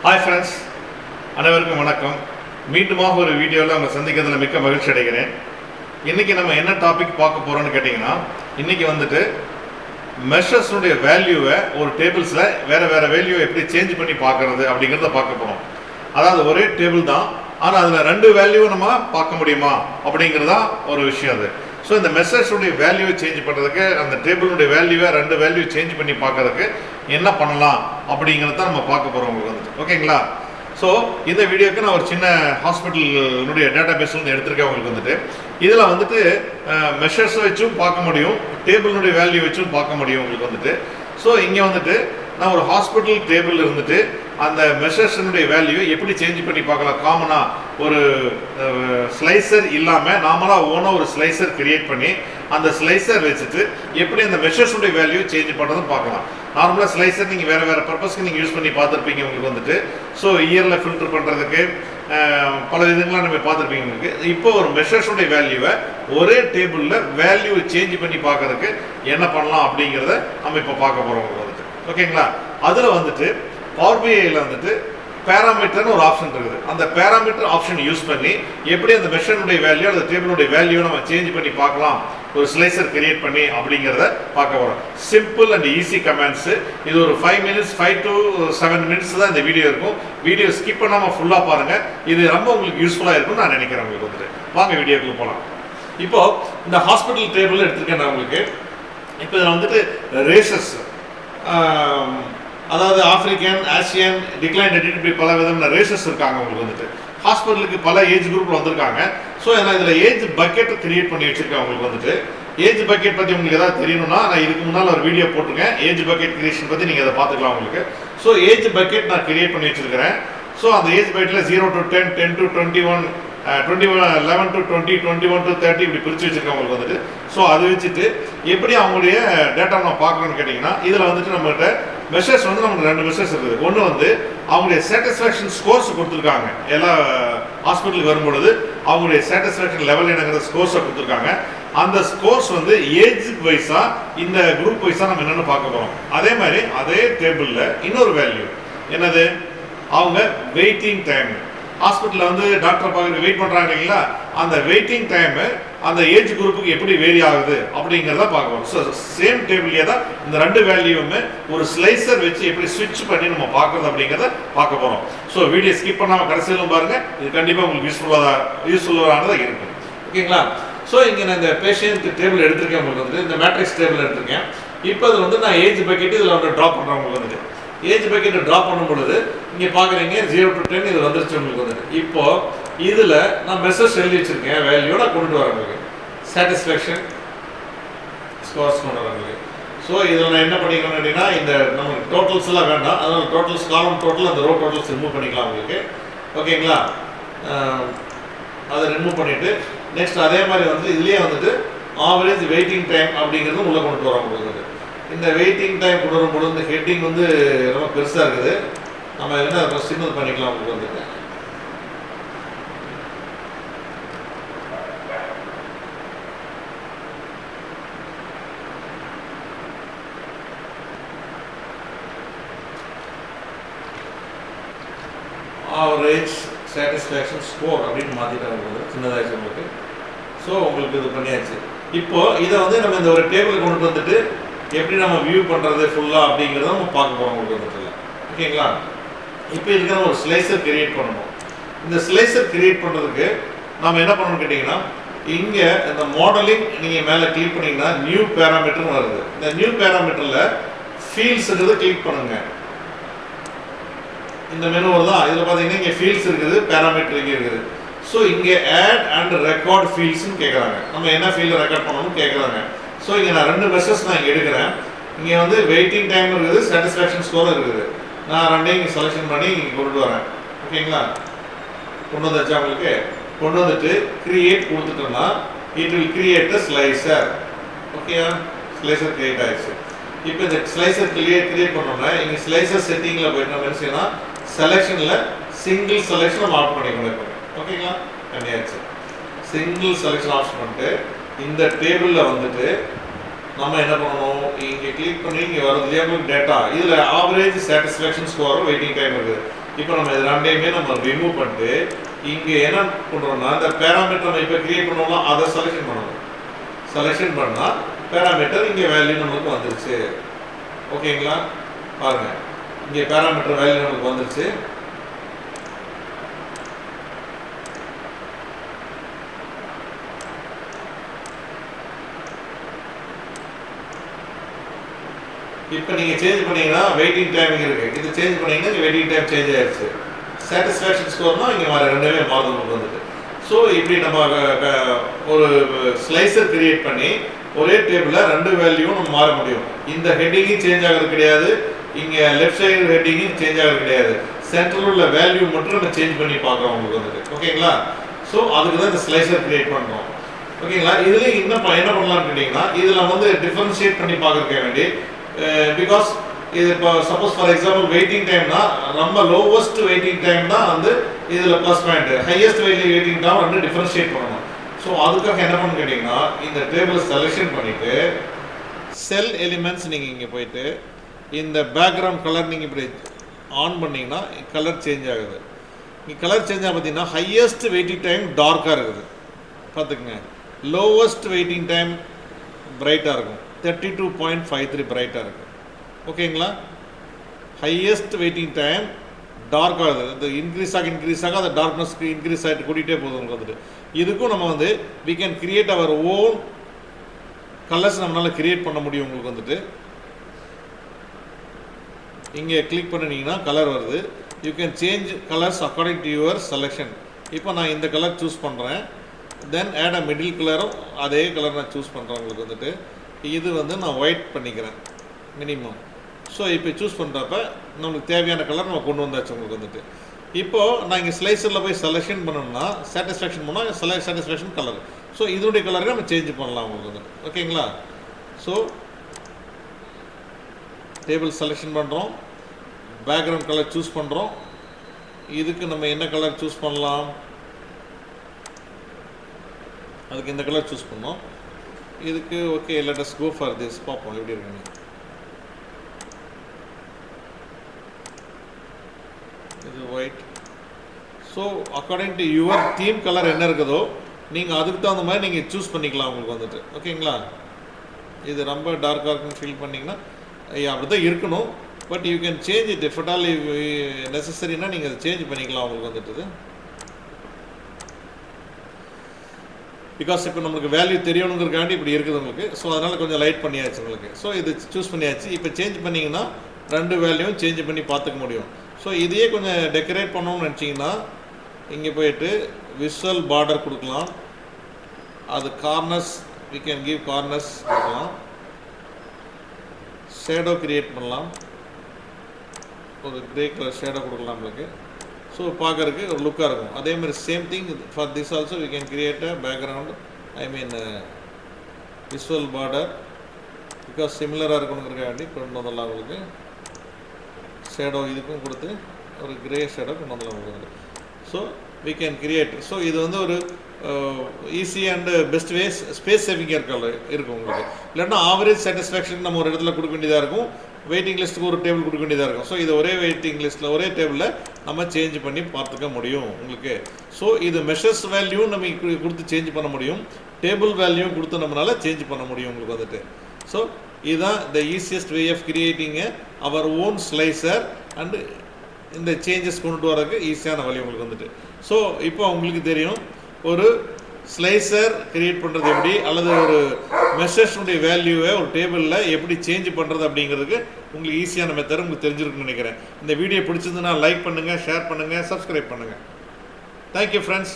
Hi friends, அனைவருக்கும் வணக்கம். மீண்டுமாக ஒரு வீடியோவில் நம்ம சந்திக்கிறதுல மிக்க மகிழ்ச்சி அடைகிறேன். இன்றைக்கி நம்ம என்ன டாபிக் பார்க்க போகிறோன்னு கேட்டிங்கன்னா, இன்றைக்கி வந்துட்டு மெஷர்ஸுடைய வேல்யூவை ஒரு டேபிள்ஸில் வேறு வேல்யூவை எப்படி சேஞ்ச் பண்ணி பார்க்குறது அப்படிங்கிறத பார்க்க போகிறோம். அதாவது ஒரே டேபிள் தான், ஆனால் அதில் ரெண்டு வேல்யூவை நம்ம பார்க்க முடியுமா அப்படிங்கிறது தான் ஒரு விஷயம். அது ஸோ இந்த மெஷர்ஸுடைய வேல்யூவை சேஞ்ச் பண்ணுறதுக்கு, அந்த டேபிளுடைய வேல்யூவை ரெண்டு வேல்யூ சேஞ்ச் பண்ணி பார்க்கறதுக்கு என்ன பண்ணலாம் அப்படிங்கிறத நம்ம பார்க்க போகிறோம் உங்களுக்கு வந்துட்டு. ஓகேங்களா? ஸோ இந்த வீடியோக்கு நான் ஒரு சின்ன ஹாஸ்பிட்டலுடைய டேட்டா பேஸ்லேருந்து எடுத்திருக்கேன் உங்களுக்கு வந்துட்டு. இதில் வந்துட்டு மெஷர்ஸை வச்சும் பார்க்க முடியும், டேபிளுடைய வேல்யூ வச்சும் பார்க்க முடியும் உங்களுக்கு வந்துட்டு. ஸோ இங்கே வந்துட்டு நான் ஒரு ஹாஸ்பிட்டல் டேபிள் இருந்துட்டு அந்த மெஷர்ஸினுடைய வேல்யூ எப்படி சேஞ்ச் பண்ணி பார்க்கலாம். காமனாக ஒரு ஸ்லைசர் இல்லாமல் நாமளாக ஓனாக ஒரு ஸ்லைசர் கிரியேட் பண்ணி அந்த ஸ்லைசர் வச்சுட்டு எப்படி அந்த மெஷர்ஸுடைய வேல்யூ சேஞ்ச் பண்ணுறதுன்னு பார்க்கலாம். நார்மலாக ஸ்லைசர் நீங்கள் வேறு பர்பஸ்க்கு நீங்கள் யூஸ் பண்ணி பார்த்துருப்பீங்க உங்களுக்கு வந்துட்டு. ஸோ இயரில் ஃபில்டர் பண்ணுறதுக்கு பல விதங்களாக நம்ம பார்த்துருப்பீங்க உங்களுக்கு. இப்போ ஒரு மெஷர்ஸுடைய வேல்யூவை ஒரே டேபிளில் வேல்யூ சேஞ்ச் பண்ணி பார்க்கறதுக்கு என்ன பண்ணலாம் அப்படிங்கிறத நம்ம இப்போ பார்க்க போகிறோம் உங்களுக்கு வந்துட்டு. ஓகேங்களா? அதில் வந்துட்டு பவர் பிஐயில் வந்துட்டு பேராமீட்டர்னு ஒரு ஆப்ஷன் இருக்குது. அந்த பேராமீட்டர் ஆப்ஷன் யூஸ் பண்ணி எப்படி அந்த மெஷர்னுடைய வேல்யூ அந்த டேபிளுடைய வேல்யூ நம்ம சேஞ்ச் பண்ணி பார்க்கலாம், ஒரு ஸ்லைசர் கிரியேட் பண்ணி அப்படிங்கிறத பார்க்க போகிறோம். Simple and easy comments. இது ஒரு 5 to 7 minutes தான் இந்த வீடியோ இருக்கும். வீடியோ ஸ்கிப் பண்ணாமல் ஃபுல்லாக பாருங்கள். இது ரொம்ப உங்களுக்கு யூஸ்ஃபுல்லாக இருக்கும்னு நான் நினைக்கிறேன் உங்களுக்கு வந்துட்டு. வாங்க வீடியோக்குள்ள போகலாம். இப்போது இந்த ஹாஸ்பிட்டல் டேபிள் எடுத்துருக்கேன் நான் உங்களுக்கு. இப்போ இதில் வந்துட்டு ரேசஸ், அதாவது ஆப்பிரிக்கன், ஆசியன், டிக்ளைன் இப்படி பல விதமான ரேசஸ் இருக்காங்க உங்களுக்கு வந்துட்டு. ஹாஸ்பிட்டலுக்கு பல ஏஜ் குரூப்பில் வந்திருக்காங்க. ஸோ நான் இதில் ஏஜ் பக்கெட் கிரியேட் பண்ணி வச்சுருக்கேன் உங்களுக்கு வந்துட்டு. ஏஜ் பக்கெட் பற்றி உங்களுக்கு எதாவது தெரியணும்னா நான் இதுக்கு முன்னால் ஒரு வீடியோ போட்டிருக்கேன், ஏஜ் பக்கெட் கிரியேஷன் பற்றி நீங்கள் அதை பார்த்துக்கலாம் உங்களுக்கு. ஸோ ஏஜ் பக்கெட் நான் கிரியேட் பண்ணி வச்சுருக்கிறேன். ஸோ அந்த ஏஜ் பக்கெட்டில் 0 to 10, 10 to 21, 11 to 20, 21 to 30 இப்படி பிரித்து வச்சுருக்கேன் உங்களுக்கு வந்துட்டு. ஸோ அதை வச்சுட்டு எப்படி அவங்களுடைய டேட்டா நம்ம பார்க்கணும்னு கேட்டிங்கன்னா, இதில் வந்துட்டு நம்மகிட்ட மெஷர்ஸ் வந்து நமக்கு ரெண்டு மெஷர்ஸ் இருக்குது. ஒன்று வந்து அவங்களுடைய சாட்டிஸ்ஃபேக்ஷன் ஸ்கோர்ஸ் கொடுத்துருக்காங்க. எல்லா ஹாஸ்பிட்டலுக்கு வரும்பொழுது அவங்களுடைய சாட்டிஸ்ஃபேக்ஷன் லெவல் என்னங்கிற ஸ்கோர்ஸை கொடுத்துருக்காங்க. அந்த ஸ்கோர்ஸ் வந்து ஏஜ் வைஸாக இந்த குரூப் வைஸாக நம்ம என்னென்னு பார்க்க போகிறோம். அதே மாதிரி அதே டேபிளில் இன்னொரு வேல்யூ என்னது, அவங்க வெயிட்டிங் டைம். ஹாஸ்பிட்டலில் வந்து டாக்டரை பார்க்குறது வெயிட் பண்ணுறாங்க இல்லைங்களா, அந்த வெயிட்டிங் டைமு அந்த ஏஜ் குரூப்புக்கு எப்படி வேரி ஆகுது அப்படிங்கிறத பார்க்கணும். ஸோ சேம் டேபிள்லேயே தான் இந்த ரெண்டு வேல்யூவுமே ஒரு ஸ்லைசர் வச்சு எப்படி ஸ்விட்ச் பண்ணி நம்ம பார்க்குறது அப்படிங்கிறத பார்க்க போகிறோம். ஸோ வீடியோ ஸ்கிப் பண்ணாமல் கடைசியிலும் பாருங்கள். இது கண்டிப்பாக உங்களுக்கு யூஸ்ஃபுல்லானதாக இருக்கும். ஓகேங்களா? ஸோ இங்கே நான் இந்த பேஷண்ட் டேபிள் எடுத்திருக்கேன் உங்களுக்கு வந்து, இந்த மேட்ரிக்ஸ் டேபிள் எடுத்திருக்கேன். இப்போ அதில் வந்து நான் ஏஜ் பக்கெட்டு இதில் வந்து ட்ராப் பண்ணுறேன் உங்களுக்கு வந்துட்டு. ஏஜ் பக்கெட்டை ட்ராப் பண்ணும் பொழுது இங்கே பார்க்குறீங்க 0 to 10 இது வந்துருச்சு உங்களுக்கு வந்துட்டு. இப்போது இதில் நான் மெசேஜ் எழுதி வச்சுருக்கேன், வேல்யூட கொண்டு வரேன் உங்களுக்கு. சாட்டிஸ்ஃபேக்ஷன் ஸ்கோர்ஸ் கொண்டு வரேன் உங்களுக்கு. ஸோ இதில் நான் என்ன பண்ணிக்கிறேன் அப்படின்னா, இந்த நம்ம டோட்டல்ஸ் எல்லாம் வேண்டாம், அதனால் டோட்டல்ஸ் காலம் டோட்டல் அந்த ரோ டோட்டல்ஸ் ரிமூவ் பண்ணிக்கலாம் உங்களுக்கு. ஓகேங்களா? அதை ரிமூவ் பண்ணிவிட்டு நெக்ஸ்ட் அதே மாதிரி வந்து இதுலேயே வந்துட்டு ஆவரேஜ் வெயிட்டிங் டைம் அப்படிங்கிறது உள்ளே கொண்டு வரோம் உங்களுக்கு. இந்த வெயிட்டிங் டைம் கொண்டு வரும்போது இந்த ஹெட்டிங் வந்து ரொம்ப பெருசாக இருக்குது. நம்ம என்ன சின்னது பண்ணிக்கலாம் உங்களுக்கு வந்துட்டு. ஆவரேஜ் சாட்டிஸ்ஃபேக்ஷன் ஸ்கோர் அப்படின்னு மாற்றிட்டாங்க உங்களுக்கு, சின்னதாகிடுச்சு உங்களுக்கு. ஸோ உங்களுக்கு இது பண்ணியாச்சு. இப்போது இதை வந்து நம்ம இந்த ஒரு டேபிள் கொண்டு வந்துட்டு எப்படி நம்ம வியூ பண்ணுறது ஃபுல்லாக அப்படிங்கிறத நம்ம பார்க்க போகிறோம் உங்களுக்கு வந்துட்டு. ஓகேங்களா? இப்போ இதுக்கு நம்ம ஒரு ஸ்லைசர் கிரியேட் பண்ணணும். இந்த ஸ்லைசர் கிரியேட் பண்ணுறதுக்கு நம்ம என்ன பண்ணணும்னு கேட்டிங்கன்னா, இங்கே இந்த மாடலிங் நீங்கள் மேலே கிளிக் பண்ணிங்கன்னா நியூ பேராமீட்டர்னு வருது. இந்த நியூ பேராமீட்டரில் ஃபீல்ட்ஸுங்கிறது கிளிக் பண்ணுங்கள். இந்த மெனு வருதா, இதில் பார்த்தீங்கன்னா இங்கே ஃபீல்ட்ஸ் இருக்குது, பேராமீட்டர் இங்கே இருக்குது. ஸோ இங்கே ஆட் அண்ட் ரெக்கார்ட் ஃபீல்ட்ஸ்ன்னு கேட்குறாங்க. நம்ம என்ன ஃபீல்டு ரெக்கார்ட் பண்ணணும்னு கேட்குறாங்க. ஸோ இங்கே நான் ரெண்டு மெஷர்ஸ் நான் இங்கே எடுக்கிறேன். இங்கே வந்து வெயிட்டிங் டைம் இருக்குது, சாட்டிஸ்ஃபேக்ஷன் ஸ்கோர் இருக்குது. நான் ரெண்டையும் இங்கே செலெக்ஷன் பண்ணி இங்கே கொண்டு வரேன். ஓகேங்களா? கொண்டு வந்தாச்சா உங்களுக்கு? கொண்டு வந்துட்டு கிரியேட் கொடுத்துட்டோம்னா it will create a slicer. ஓகேயா? ஸ்லைசர் கிரியேட் ஆயிடுச்சு. இப்போ இந்த ஸ்லைசர் கிரியேட் பண்ணோம்னா இங்கே ஸ்லைசர் செட்டிங்கில் போயிட்டு நம்ம என்ன செய்யணும், செலெக்ஷனில் சிங்கிள் செலெக்ஷன் நம்ம ஆஃப் பண்ணிக்கணும். ஓகேங்களா? பண்ணியாச்சு. சிங்கிள் செலெக்ஷன் ஆப்ஷன் பண்ணிட்டு இந்த டேபிளில் வந்துட்டு நம்ம என்ன பண்ணணும், இங்கே கிளிக் பண்ணி இங்கே வரது லேபிள் டேட்டா, இதில் average satisfaction score waiting time இருக்குது. இப்போ நம்ம இது ரெண்டையுமே நம்ம ரிமூவ் பண்ணிட்டு இங்கே என்ன பண்ணுறோம்னா இந்த பேராமீட்டர் நம்ம இப்போ கிரியேட் பண்ணுவோம்னா அதை செலெக்ஷன் பண்ணணும். செலெக்ஷன் பண்ணால் பேராமீட்டர் இங்கே வேல்யூ நமக்கு வந்துருச்சு. ஓகேங்களா? பாருங்க, இங்கே பேராமீட்டர் வேல்யூ நமக்கு வந்துருச்சு. இப்போ நீங்கள் சேஞ்ச் பண்ணீங்கன்னா வெயிட்டிங் டைமிங் இருக்குது. இது சேஞ்ச் பண்ணீங்கன்னா வெயிட்டிங் டைம் சேஞ்ச் ஆயிடுச்சு. சாட்டிஸ்ஃபேக்ஷன் ஸ்கோர்னால் இங்கே ரெண்டுமே மாறுதல் வந்துட்டு. ஸோ இப்படி நம்ம ஒரு ஸ்லைசர் கிரியேட் பண்ணி ஒரே டேபிளில் ரெண்டு வேல்யூவும் நம்ம மாற முடியும். இந்த ஹெட்டிங்கும் சேஞ்ச் ஆகிறது கிடையாது, இங்கே லெஃப்ட் சைடு ஹெட்டிங்கும் சேஞ்ச் ஆகிறது கிடையாது. சென்ட்ரல் உள்ள வேல்யூ மட்டும் நம்ம சேஞ்ச் பண்ணி பார்க்குறோம் உங்களுக்கு வந்துட்டு. ஓகேங்களா? ஸோ அதுக்கு தான் இந்த ஸ்லைசர் கிரியேட் பண்ணுறோம். ஓகேங்களா? இதுலேயும் இன்னும் என்ன பண்ணலாம்னு கேட்டிங்கன்னா இதில் டிஃபரன்ஷியேட் பண்ணி பார்க்க வேண்டி பிகாஸ் இது இப்போ சப்போஸ் ஃபார் எக்ஸாம்பிள் வெயிட்டிங் டைம்னா ரொம்ப லோவஸ்ட் வெயிட்டிங் டைம் தான் இதில் plus point, highest waiting time differentiate பண்ணணும். ஸோ அதுக்காக என்ன பண்ணு கேட்டிங்கன்னா இந்த டேபிள் செலெக்ஷன் பண்ணிவிட்டு செல் எலிமெண்ட்ஸ் நீங்கள் இங்கே போயிட்டு இந்த பேக்ரவுண்ட் கலர் நீங்கள் இப்படி ஆன் பண்ணிங்கன்னா கலர் சேஞ்ச் ஆகுது. இங்கே கலர் சேஞ்ச் ஆக பார்த்தீங்கன்னா ஹையஸ்ட் வெயிட்டிங் டைம் டார்க்காக இருக்குது பார்த்துக்குங்க. லோவஸ்ட் வெயிட்டிங் டைம் பிரைட்டாக இருக்கும், 32.53 பிரைட்டாக இருக்குது. ஓகேங்களா? ஹையஸ்ட் வெயிட்டிங் டைம் டார்க் ஆகுது. இது இன்க்ரீஸ் ஆக அந்த டார்க்னஸ்க்கு இன்க்ரீஸ் ஆகிட்டு கூட்டிகிட்டே போகுது உங்களுக்கு இதுக்கும் நம்ம we can create our own colours நம்மளால கிரியேட் பண்ண முடியும். உங்களுக்கு இங்கே கிளிக் பண்ணினீங்கன்னா கலர் வருது. You can change colours according to your selection. இப்போ நான் இந்த கலர் சூஸ் பண்ணுறேன். தென் ஆட் அ மிடில் கலரும் அதே கலர் நான் சூஸ் பண்ணுறேன். உங்களுக்கு இது நான் ஒயிட் பண்ணிக்கிறேன் மினிமம். ஸோ இப்போ சூஸ் பண்ணுறப்ப நம்மளுக்கு தேவையான கலர் நம்ம கொண்டு வந்தாச்சு. உங்களுக்கு இப்போது நான் இங்கே ஸ்லைசரில் போய் செலெக்ஷன் பண்ணணும்னா சாட்டிஸ்ஃபேக்ஷன் பண்ணால் சாட்டிஸ்ஃபேக்ஷன் கலர். ஸோ இதனுடைய கலரை நம்ம சேஞ்ச் பண்ணலாம் உங்களுக்கு ஓகேங்களா? ஸோ டேபிள் செலெக்ஷன் பண்ணுறோம், பேக்ரவுண்ட் கலர் சூஸ் பண்ணுறோம். இதுக்கு நம்ம என்ன கலர் சூஸ் பண்ணலாம்? அதுக்கு இந்த கலர் சூஸ் பண்ணோம். இதுக்கு okay, let us go for this. பார்ப்போம் எப்படி இருக்குன்னு. இது white. So according to your theme colour என்ன இருக்குதோ நீங்கள் அதுக்கு தகுந்த மாதிரி நீங்கள் சூஸ் பண்ணிக்கலாம் உங்களுக்கு ஓகேங்களா? இது ரொம்ப டார்க்காக இருக்குன்னு ஃபீல் பண்ணிங்கன்னா அப்படி தான் இருக்கணும். But you can change it if at all நெசசரினா நீங்கள் அதை சேஞ்ச் பண்ணிக்கலாம் உங்களுக்கு பிகாஸ் இப்போ நமக்கு வேல்யூ தெரியணுங்கிறக்காண்டி இப்படி இருக்குது உங்களுக்கு. ஸோ அதனால் கொஞ்சம் லைட் பண்ணியாச்சு உங்களுக்கு. ஸோ இது சூஸ் பண்ணியாச்சு. இப்போ சேஞ்ச் பண்ணிங்கன்னா ரெண்டு வேல்யூவும் சேஞ்ச் பண்ணி பார்த்துக்க முடியும். ஸோ இதையே கொஞ்சம் டெக்கரேட் பண்ணணும்னு நினச்சிங்கன்னா இங்கே போயிட்டு விஷுவல் பார்டர் கொடுக்கலாம். அது corners we can give corners கொடுக்கலாம். ஷேடோ கிரியேட் பண்ணலாம். ஒரு கிரே கலர் ஷேடோ கொடுக்கலாம் உங்களுக்கு. ஸோ பார்க்கறதுக்கு ஒரு லுக்காக இருக்கும். அதே மாதிரி same thing for this also we can create a background, I mean visual border because சிமிலராக இருக்கணுங்கிறக்காண்டி கொண்டு வந்துடலாம் உங்களுக்கு. ஷேடோ இதுக்கும் கொடுத்து ஒரு கிரே ஷேடோ கொண்டு வந்துடலாம் உங்களுக்கு. So we can create. So இது ஒரு easy and best ways space saving இருக்கும் உங்களுக்கு. இல்லைன்னா ஆவரேஜ் சாட்டிஸ்ஃபேக்ஷன் நம்ம ஒரு இடத்துல கொடுக்க வேண்டியதாக இருக்கும். வெயிட்டிங் லிஸ்ட்டுக்கு ஒரு டேபிள் கொடுக்க வேண்டியதாக இருக்கும். ஸோ இது ஒரே வெயிட்டிங் லிஸ்ட்டில் ஒரே டேபிளில் நம்ம சேஞ்ச் பண்ணி பார்த்துக்க முடியும் உங்களுக்கு. ஸோ இது மெஷர்ஸ் வேல்யூ நம்ம கொடுத்து சேஞ்ச் பண்ண முடியும், டேபிள் வேல்யூ கொடுத்து நம்மளால சேஞ்ச் பண்ண முடியும் உங்களுக்கு ஸோ இதுதான் the easiest way of creating our own slicer and இந்த சேஞ்சஸ் கொண்டு வரதுக்கு ஈஸியான வழி உங்களுக்கு ஸோ இப்போ உங்களுக்கு தெரியும் ஒரு ஸ்லைசர் கிரியேட் பண்ணுறது எப்படி, அல்லது ஒரு மெஷர்ஸ்னுடைய வேல்யூவை ஒரு டேபிளில் எப்படி சேஞ்ச் பண்ணுறது அப்படிங்கிறதுக்கு உங்களுக்கு ஈஸியான மெத்தட் உங்களுக்கு தெரிஞ்சிருக்குன்னு நினைக்கிறேன். இந்த வீடியோ பிடிச்சிருந்துன்னா லைக் பண்ணுங்கள், ஷேர் பண்ணுங்கள், சப்ஸ்கிரைப் பண்ணுங்கள். Thank you friends.